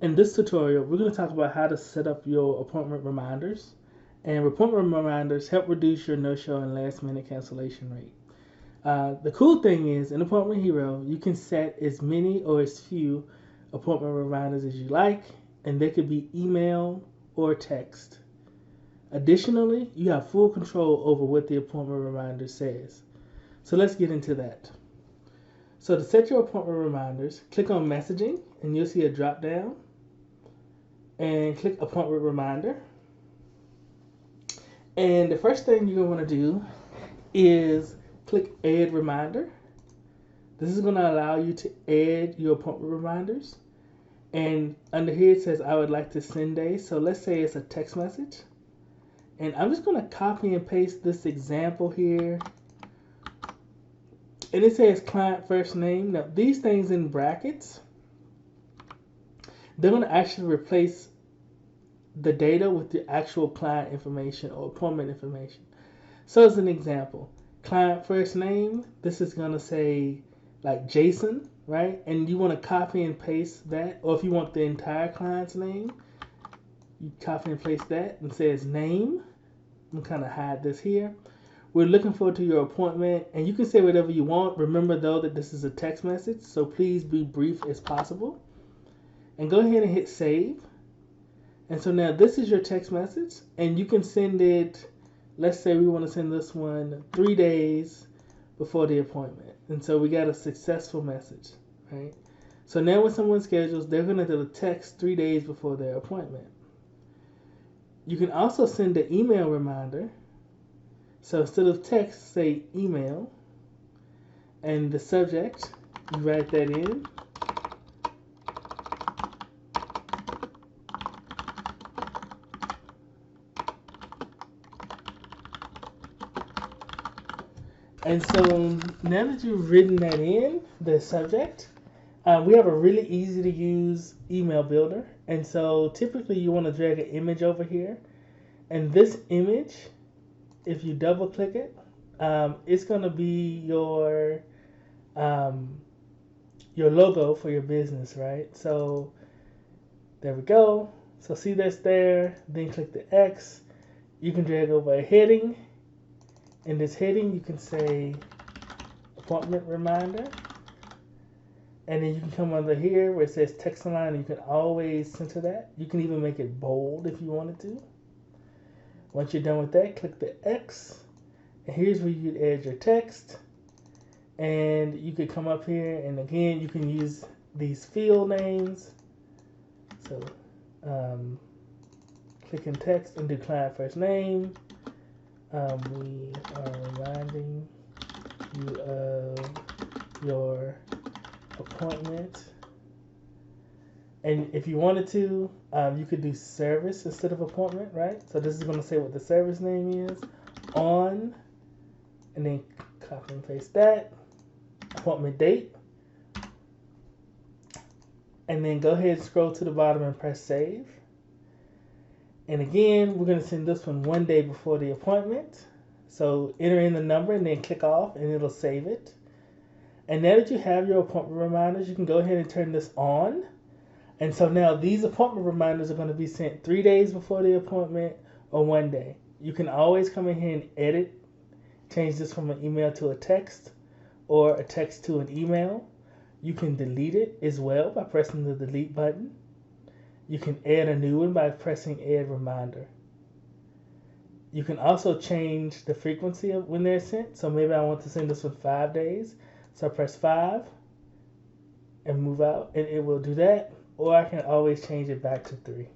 In this tutorial, we're going to talk about how to set up your appointment reminders. And appointment reminders help reduce your no-show and last-minute cancellation rate. The cool thing is, in Appointment Hero, you can set as many or as few appointment reminders as you like, and they could be email or text. Additionally, you have full control over what the appointment reminder says. So let's get into that. So to set your appointment reminders, click on Messaging, and you'll see a drop down, and click Appointment Reminder. And the first thing you're going to want to do is click Add Reminder. This is going to allow you to add your appointment reminders. And under here it says, I would like to send a. So let's say it's a text message. And I'm just going to copy and paste this example here. And it says client first name. Now these things in brackets, they're going to actually replace the data with the actual client information or appointment information. So as an example, client first name, this is going to say like Jason, right? And you want to copy and paste that. Or if you want the entire client's name, you copy and paste that and says name. I'm kind of hide this here. We're looking forward to your appointment, and you can say whatever you want. Remember though that this is a text message, so please be brief as possible. And go ahead and hit save. And so now this is your text message, and you can send it, let's say we want to send this one 3 days before the appointment. And so we got a successful message, right? So now when someone schedules, they're going to do a text 3 days before their appointment. You can also send an email reminder. So instead of text, say email, and the subject, you write that in. And so now that you've written that in, the subject, we have a really easy to use email builder. And so typically you want to drag an image over here. And this image, if you double click it, it's going to be your logo for your business, right? So there we go. So see that's there. Then click the X. You can drag over a heading. In this heading, you can say appointment reminder. And then you can come under here where it says text line. You can always center that. You can even make it bold if you wanted to. Once you're done with that, click the X. And here's where you add your text. And you could come up here, and again, you can use these field names. So click in text and do client first name. We are reminding you of your appointment. And if you wanted to, you could do service instead of appointment, right? So this is going to say what the service name is on, and then copy and paste that. Appointment date. And then go ahead and scroll to the bottom and press save. And again, we're going to send this one day before the appointment. So enter in the number and then click off, and it'll save it. And now that you have your appointment reminders, you can go ahead and turn this on. And so now these appointment reminders are going to be sent 3 days before the appointment or 1 day. You can always come in here and edit, change this from an email to a text or a text to an email. You can delete it as well by pressing the delete button. You can add a new one by pressing add reminder. You can also change the frequency of when they're sent. So maybe I want to send this one 5 days. So I press 5 and move out, and it will do that. Or I can always change it back to 3.